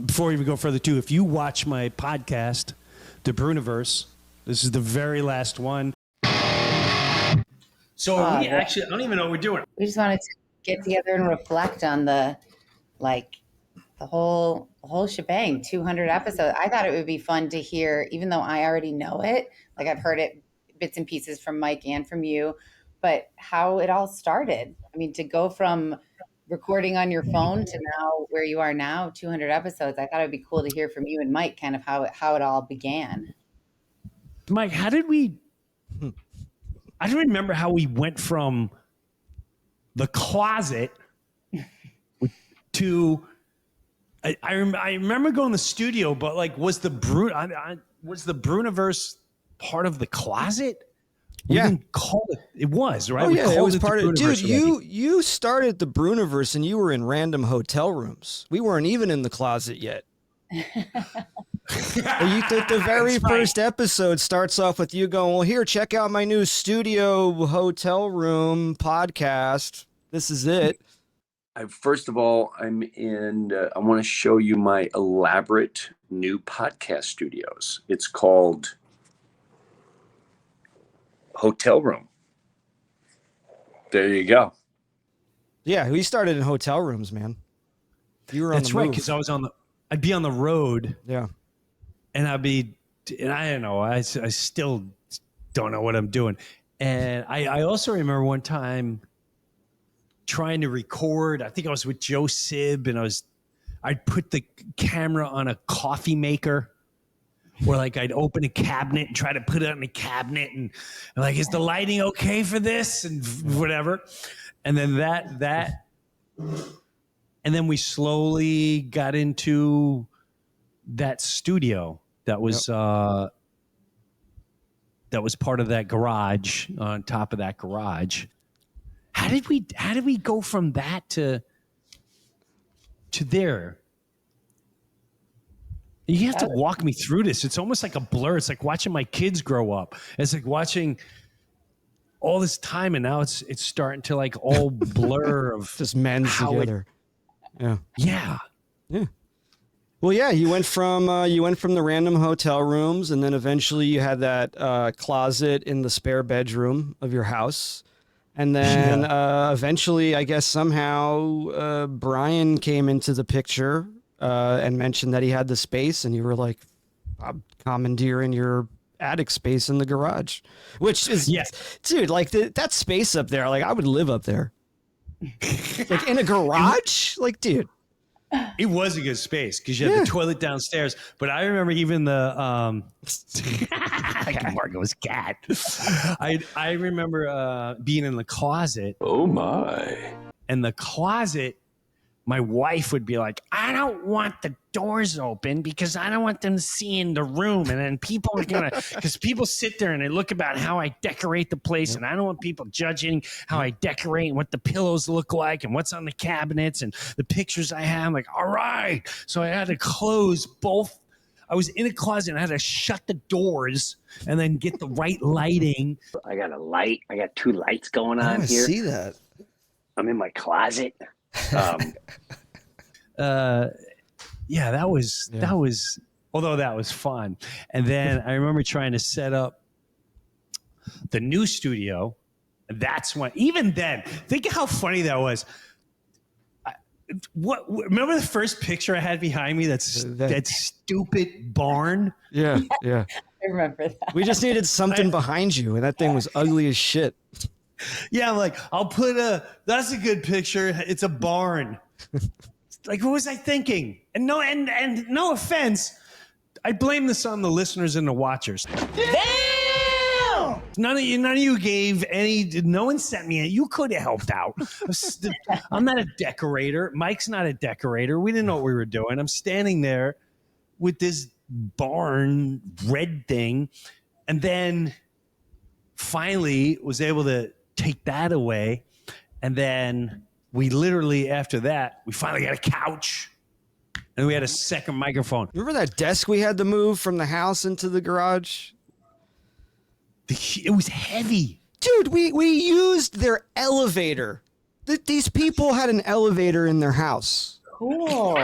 before we even go further too, if you watch my podcast, the Breuniverse, this is the very last one. So we actually, I don't even know what we're doing. We just wanted to get together and reflect on the whole shebang, 200 episodes. I thought it would be fun to hear, even though I already know it. Like I've heard it bits and pieces from Mike and from you, but how it all started. I mean, to go from recording on your phone to now where you are now, 200 episodes. I thought it'd be cool to hear from you and Mike kind of how it all began. Mike, I don't remember how we went from the closet to I remember going to the studio, but like was the Breuniverse part of the closet? We didn't call it. It was, right? Oh, yeah, it was part of. Dude, already. you started the Breuniverse and you were in random hotel rooms. We weren't even in the closet yet. The very first episode starts off with you going, "Well, here, check out my new studio hotel room podcast. This is it." First of all, I want to show you my elaborate new podcast studios. It's called Hotel Room. There you go. Yeah, we started in hotel rooms, man. You were on That's the right, move. because I'd be on the road. Yeah. And I don't know, I still don't know what I'm doing. And I also remember one time trying to record. I think I was with Joe Sib, and I'd put the camera on a coffee maker, or like I'd open a cabinet and try to put it on the cabinet, and like, is the lighting okay for this, and whatever. And then and then we slowly got into that studio that was that was part of that garage, on top of that garage. How did we go from that to there? You have to walk me through this. It's almost like a blur. It's like watching my kids grow up. It's like watching all this time, and now it's starting to like all blur of just men together. Yeah. Well, yeah, you went from the random hotel rooms, and then eventually you had that closet in the spare bedroom of your house. And then eventually, I guess somehow Brian came into the picture and mentioned that he had the space, and you were like, "I'm commandeering your attic space in the garage," which is, dude, like that space up there. Like I would live up there, like in a garage. Like, dude, it was a good space because you had the toilet downstairs. But I remember even the Margot's cat. I remember being in the closet. Oh my! And the closet, my wife would be like, "I don't want the doors open because I don't want them seeing the room, and then people are gonna," because people sit there and they look about how I decorate the place, and I don't want people judging how I decorate and what the pillows look like and what's on the cabinets and the pictures I have. I'm like, all right, so I had to close both. I was in a closet and I had to shut the doors and then get the right lighting. I got a light. I got two lights going on here. I see that. I'm in my closet. That was although that was fun. And then I remember trying to set up the new studio. That's when, even then, think of how funny that was. Remember the first picture I had behind me? That stupid barn. Yeah. I remember that. We just needed something behind you, and that thing was ugly as shit. Yeah, I'm like, that's a good picture. It's a barn. Like, what was I thinking? And no offense, I blame this on the listeners and the watchers. Damn! None of you gave any. No one sent me. You could have helped out. I'm not a decorator. Mike's not a decorator. We didn't know what we were doing. I'm standing there with this barn red thing, and then finally was able to take that away, and then we literally, after that, we finally got a couch, and we had a second microphone. Remember that desk we had to move from the house into the garage? It was heavy. Dude, we used their elevator. These people had an elevator in their house. Cool.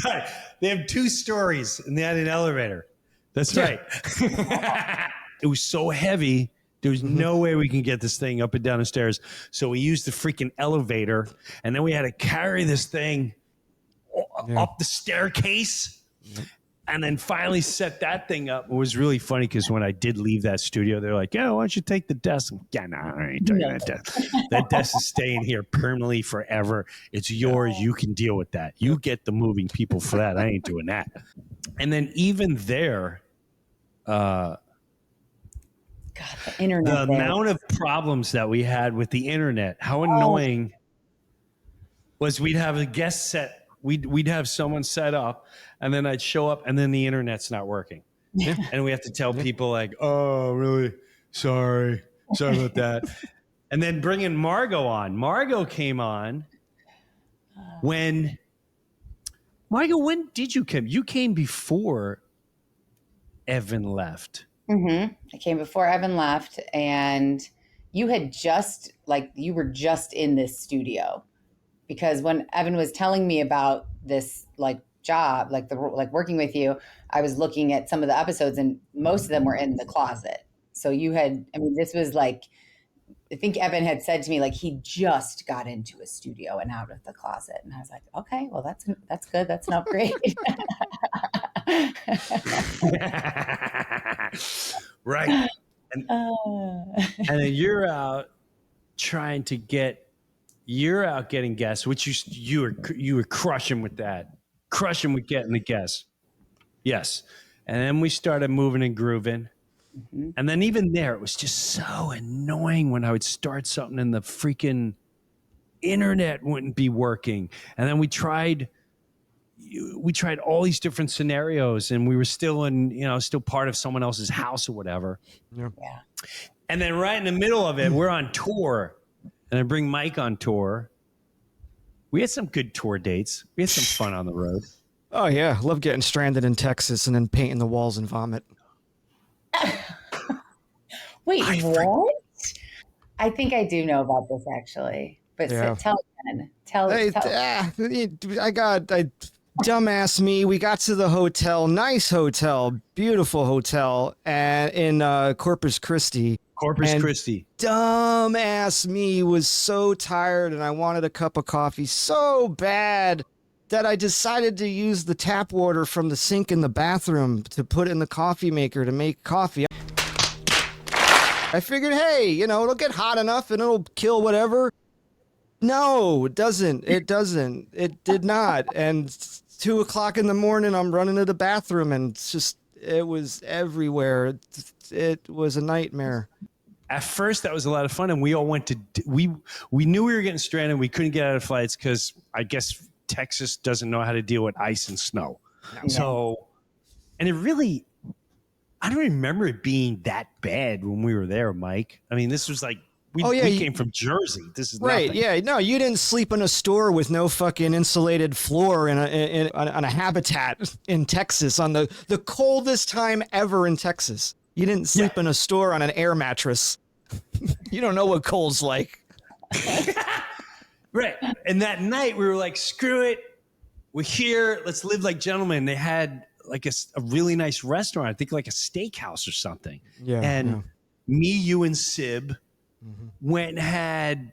Right. They have 2 stories and they had an elevator. That's right. It was so heavy. There was no way we can get this thing up and down the stairs. So we used the freaking elevator, and then we had to carry this thing up the staircase. And then finally set that thing up. It was really funny because when I did leave that studio, they're like, "Yeah, why don't you take the desk?" I'm, yeah, no, I ain't taking that desk. That desk is staying here permanently forever. It's yours. You can deal with that. You get the moving people for that. I ain't doing that. And then even there, God, the internet. the amount of problems that we had with the internet, how annoying was we'd have a guest set. We'd have someone set up, and then I'd show up, and then the internet's not working. Yeah. And we have to tell people like, "Oh, really? Sorry about that." And then bringing Margot on. Margot came on when did you come? You came before Evan left. I came before Evan left, and you were just in this studio, because when Evan was telling me about this job, working with you, I was looking at some of the episodes, and most of them were in the closet. So this was I think Evan had said to me, he just got into a studio and out of the closet. And I was like, okay, well, that's good. That's an upgrade. Right. And then you're out getting guests, which you were crushing with that. Crushing with getting the guests. Yes. And then we started moving and grooving. And then even there, it was just so annoying when I would start something and the freaking internet wouldn't be working. And then we tried all these different scenarios, and we were still still part of someone else's house or whatever. Yeah. And then right in the middle of it, we're on tour, and I bring Mike on tour. We had some good tour dates. We had some fun on the road. Oh yeah, love getting stranded in Texas and then painting the walls and vomit. Wait, what? I think I do know about this actually, but Yeah. tell again. Tell. Dumbass me. We got to the hotel, nice hotel, beautiful hotel, and in Corpus Christi. Christi. Dumbass me was so tired, and I wanted a cup of coffee so bad that I decided to use the tap water from the sink in the bathroom to put in the coffee maker to make coffee. I figured, hey, it'll get hot enough and it'll kill whatever. No, it doesn't. It doesn't. It did not. And 2:00 in the morning, I'm running to the bathroom, and it was everywhere. It was a nightmare. At first, that was a lot of fun, and we all went to we knew we were getting stranded. We couldn't get out of flights because I guess Texas doesn't know how to deal with ice and snow. No. So, and it really, I don't remember it being that bad when we were there, Mike. I mean, this was we came from Jersey. This is right. nothing. Yeah, no, you didn't sleep in a store with no fucking insulated floor on a habitat in Texas on the coldest time ever in Texas. You didn't sleep in a store on an air mattress. You don't know what cold's like. Right. And that night we were like, screw it. We're here. Let's live like gentlemen. They had a really nice restaurant. I think a steakhouse or something. Yeah. And me, you, and Sib went and had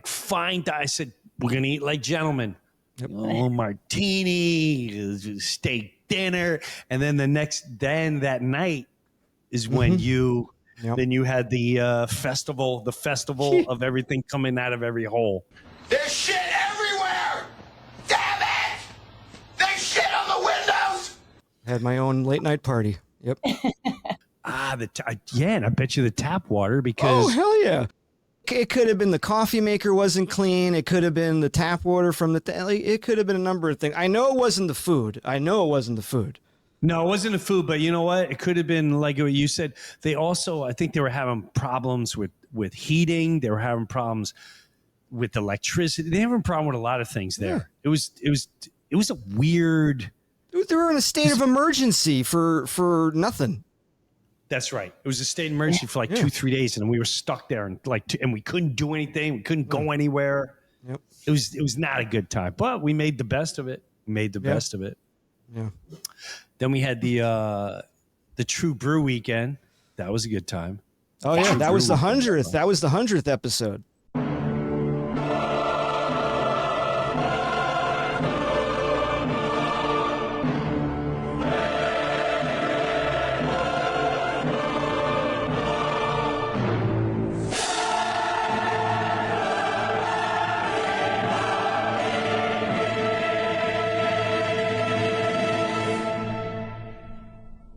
fine. I said, we're going to eat like gentlemen. Yep. Martini, steak dinner. And then that night is when you had the festival of everything coming out of every hole. There's shit everywhere! Damn it! There's shit on the windows! Had my own late night party. Yep. And I bet you the tap water because. Oh, hell yeah. It could have been the coffee maker wasn't clean. It could have been the tap water from it could have been a number of things. I know it wasn't the food. No, it wasn't the food, but you know what? It could have been like what you said. They also, I think they were having problems with heating. They were having problems with electricity. They were having a problem with a lot of things there. Yeah. It was a weird. They were in a state of emergency for nothing. That's right. It was a state of emergency for 2-3 days, and we were stuck there, and we couldn't do anything. We couldn't go anywhere. Yep. It was not a good time, but we made the best of it. Yeah. Then we had the True Brew weekend. That was a good time. Oh yeah, that was the 100th. That was the 100th episode.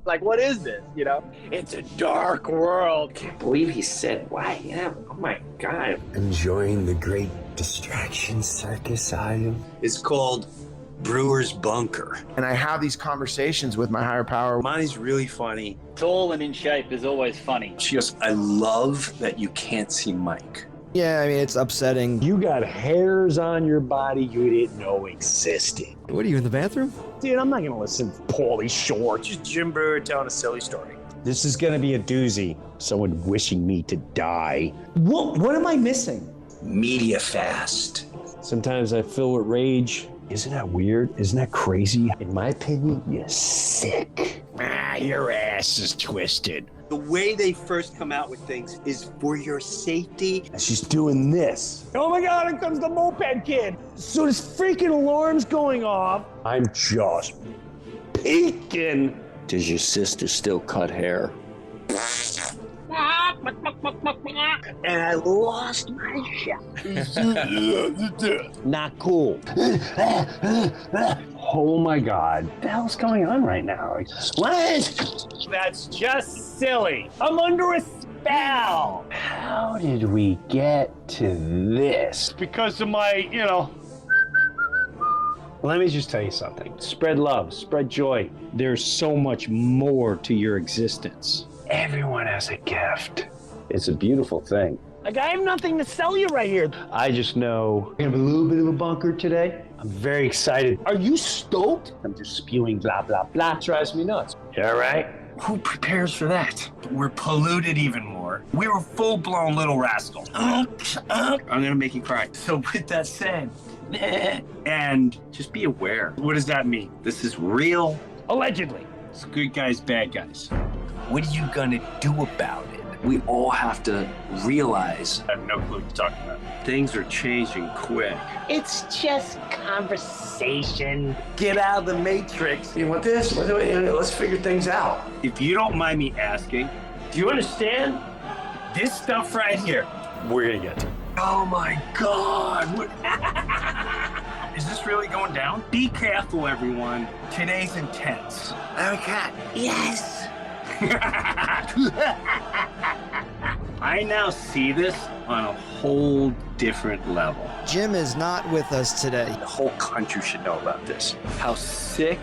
Like, what is this? You know, it's a dark world. Can't believe he said, why? Yeah, oh my God. Enjoying the great distraction circus, are you? It's called Breuer's Bunker. And I have these conversations with my higher power. Monty's really funny. Tall and in shape is always funny. She goes, I love that you can't see Mike. Yeah, I mean, it's upsetting. You got hairs on your body you didn't know existed. What are you, in the bathroom? Dude, I'm not going to listen to Paulie Shore. Just Jim Breuer telling a silly story. This is going to be a doozy. Someone wishing me to die. What am I missing? Media fast. Sometimes I fill with rage. Isn't that weird? Isn't that crazy? In my opinion, you're sick. Your ass is twisted. The way they first come out with things is for your safety. And she's doing this. Oh my God, here comes the moped kid. So this freaking alarm's going off. I'm just peeking. Does your sister still cut hair? And I lost my shit. Not cool. Oh my God. What the hell's going on right now? What? That's just silly. I'm under a spell. How did we get to this? Because of my, Let me just tell you something. Spread love, spread joy. There's so much more to your existence. Everyone has a gift. It's a beautiful thing. Like, I have nothing to sell you right here. I just know we have a little bit of a bunker today. I'm very excited. Are you stoked? I'm just spewing blah, blah, blah. It drives me nuts. You all right? Who prepares for that? We're polluted even more. We were full-blown little rascals. I'm gonna make you cry. So with that said, and just be aware. What does that mean? This is real. Allegedly. It's good guys, bad guys. What are you gonna do about it? We all have to realize. I have no clue what you're talking about. Things are changing quick. It's just conversation. Get out of the matrix. You want this? Let's figure things out. If you don't mind me asking, do you understand? This stuff right here, we're gonna get to. Oh my God. Is this really going down? Be careful, everyone. Today's intense. Okay. Yes. I now see this on a whole different level. Jim is not with us today. The whole country should know about this. How sick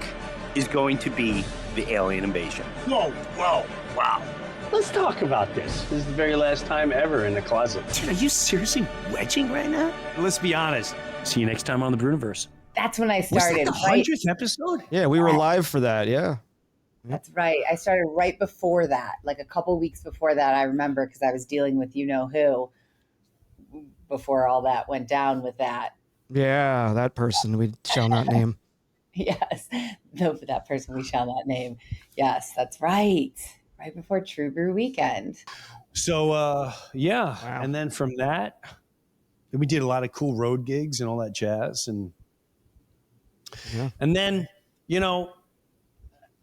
is going to be the alien invasion. Whoa, wow. Let's talk about this. This is the very last time ever in the closet. Dude, are you seriously wedging right now? Let's be honest. See you next time on the Breuniverse. That's when I started. Was that the 100th episode? Yeah, we were live for that. Yeah. That's right. I started right before that, like a couple weeks before that. I remember because I was dealing with who before all that went down with that. Yeah, that person we shall not name. Yes, that person we shall not name. Yes, that's right. Right before True Brew weekend. So, yeah. Wow. And then from that, we did a lot of cool road gigs and all that jazz. And then,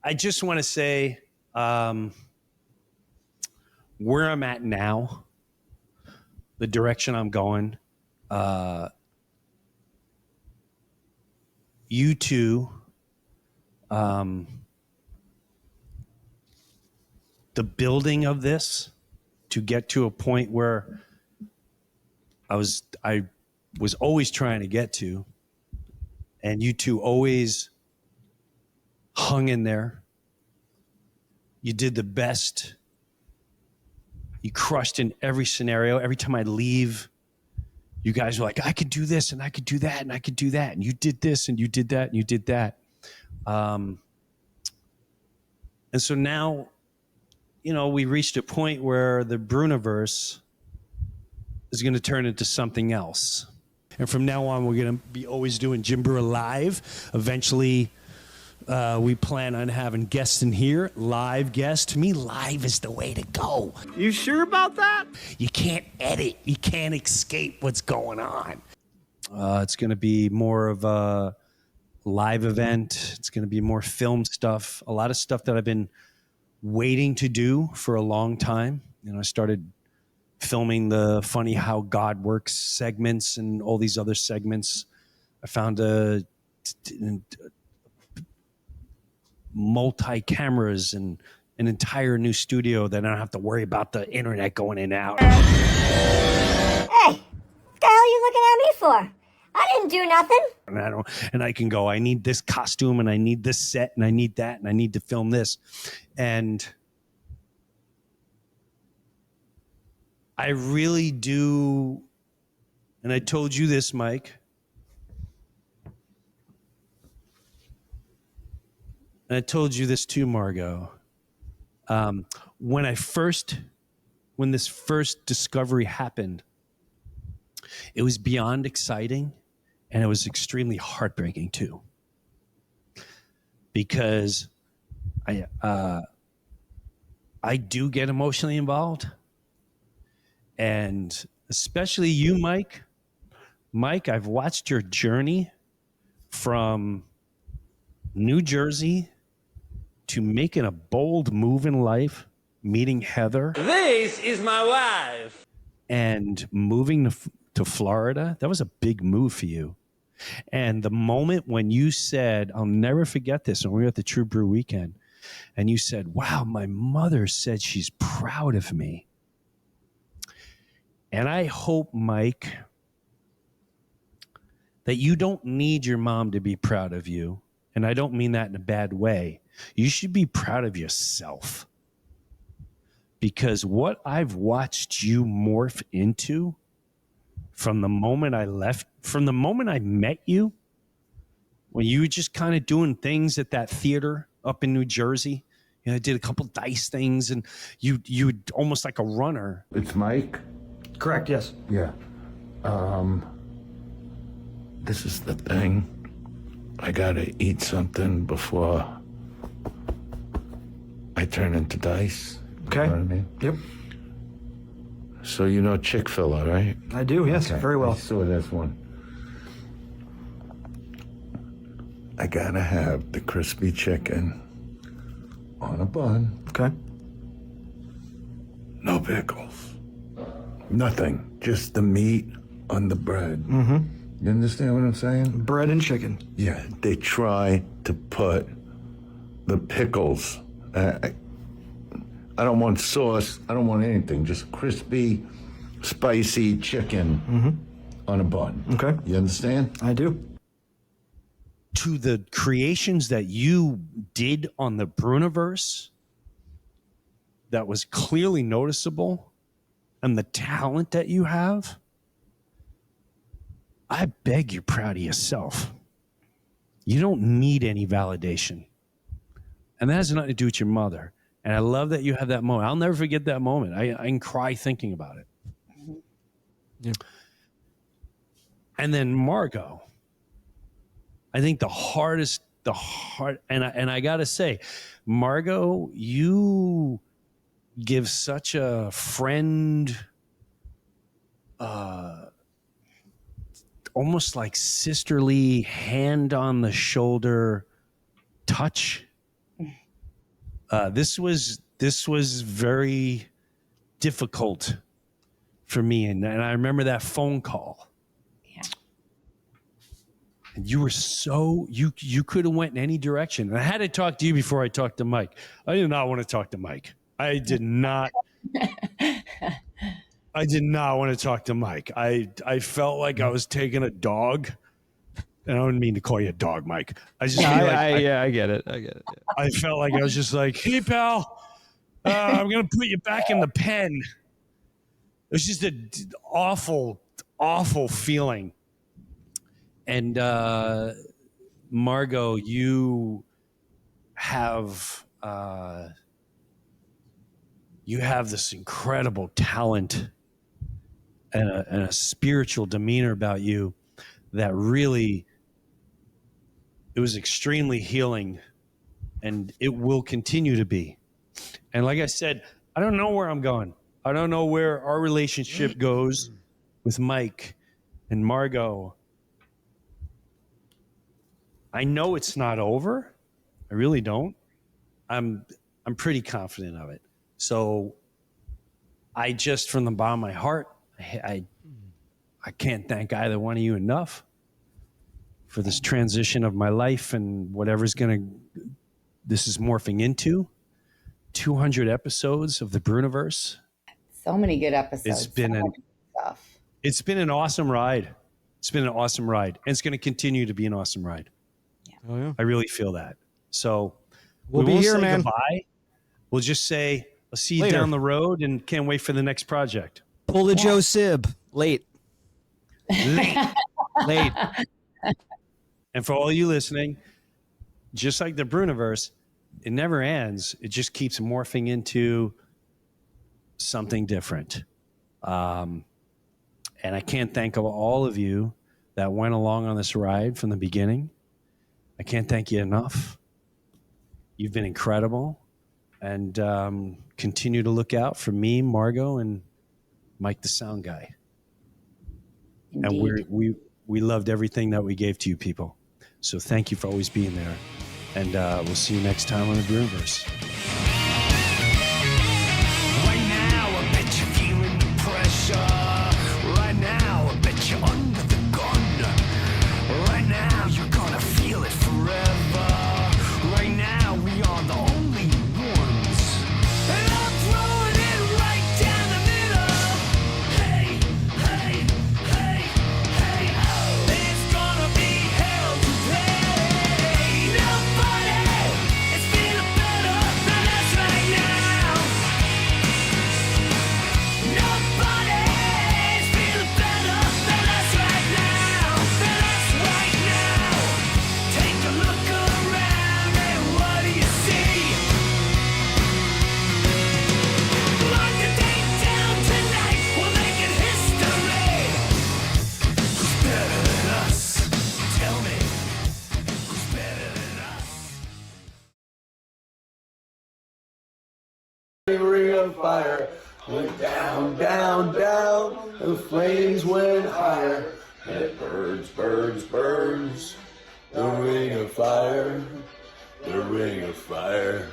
I just want to say where I'm at now, the direction I'm going, you two, the building of this to get to a point where I was always trying to get to, and you two always hung in there. You did the best. You crushed in every scenario. Every time I leave, you guys were like, I could do this and I could do that and I could do that. And you did this and you did that and you did that. And so now, we reached a point where the Breuniverse is going to turn into something else. And from now on, we're going to be always doing Jim Breuer live. Eventually, we plan on having guests in here, live guests. To me, live is the way to go. You sure about that? You can't edit. You can't escape what's going on. It's going to be more of a live event. It's going to be more film stuff, a lot of stuff that I've been waiting to do for a long time. You know, I started filming the Funny How God Works segments and all these other segments. I found multi-cameras and an entire new studio that I don't have to worry about the internet going in and out. Hey, what the hell are you looking at me for? I didn't do nothing. And I can go, I need this costume and I need this set and I need that and I need to film this. And I really do, and I told you this, Mike, and I told you this too, Margot. When this first discovery happened, it was beyond exciting, and it was extremely heartbreaking too, because I do get emotionally involved, and especially you, Mike. Mike, I've watched your journey from New Jersey to making a bold move in life, meeting Heather. This is my wife. And moving to Florida. That was a big move for you. And the moment when you said, I'll never forget this, when we were at the True Brew weekend, and you said, wow, my mother said she's proud of me. And I hope, Mike, that you don't need your mom to be proud of you. And I don't mean that in a bad way. You should be proud of yourself. Because what I've watched you morph into from the moment I met you, when you were just kind of doing things at that theater up in New Jersey, you know, I did a couple dice things, and you almost like a runner. It's Mike? Correct, yes. Yeah. This is the thing. I gotta eat something before I turn into dice. Okay. You know what I mean? Yep. So you know Chick-fil-A, right? I do, yes. Okay. Very well. I saw this one. I gotta have the crispy chicken on a bun. Okay. No pickles. Nothing. Just the meat on the bread. Mm-hmm. You understand what I'm saying? Bread and chicken. Yeah, they try to put the pickles. I don't want sauce. I don't want anything. Just crispy, spicy chicken on a bun. Okay. You understand? I do. To the creations that you did on the Breuniverse, that was clearly noticeable, and the talent that you have, I beg you're proud of yourself. You don't need any validation. And that has nothing to do with your mother. And I love that you have that moment. I'll never forget that moment. I can cry thinking about it. Yeah. And then Margot, I think and I got to say, Margot, you give such a friend, almost like sisterly, hand on the shoulder touch. This was very difficult for me, and I remember that phone call. Yeah. And you were you could have went in any direction. And I had to talk to you before I talked to Mike. I did not want to talk to Mike. I did not want to talk to Mike. I felt like I was taking a dog. And I don't mean to call you a dog, Mike. I just feel I get it. I get it. Yeah. I felt like I was just like, hey, pal, I'm going to put you back in the pen. It was just an awful, awful feeling. And Margot, you have this incredible talent and a spiritual demeanor about you that really, it was extremely healing, and it will continue to be. And like I said, I don't know where I'm going. I don't know where our relationship goes with Mike and Margot. I know it's not over. I really don't. I'm pretty confident of it. So I just, from the bottom of my heart, I can't thank either one of you enough for this transition of my life and whatever's this is morphing into. 200 episodes of the Breuniverse. So many good episodes. It's been an awesome ride. It's been an awesome ride. And it's going to continue to be an awesome ride. Yeah. Oh, yeah. I really feel that. So we'll be here, man. Goodbye. We'll just say, I'll see you later down the road, and can't wait for the next project. Pull the Joe Sib. Late. Late. And for all you listening, just like the Breuniverse, it never ends. It just keeps morphing into something different. And I can't thank all of you that went along on this ride from the beginning. I can't thank you enough. You've been incredible. And continue to look out for me, Margot, and Mike the sound guy. Indeed. And we loved everything that we gave to you people. So thank you for always being there. And we'll see you next time on the Breuniverse. Right now, I bet you're feeling the pressure. Right now, I bet you're under the gun. Right now, you're gonna feel it forever. Right now, we are the only ones. And I'm throwing it right down the middle. Hey, hey, hey, hey, oh. It's gonna be hell to pay. Nobody is feeling better than us right now. Nobody is feeling better than us right now. Than us right now. Take a look around and what do you see? Mark the date down tonight. We're making history. Who's better than us? Tell me. Who's better than us? Ring of fire went down, down, down. The flames went higher. And it burns, burns, burns. The ring of fire. The ring of fire.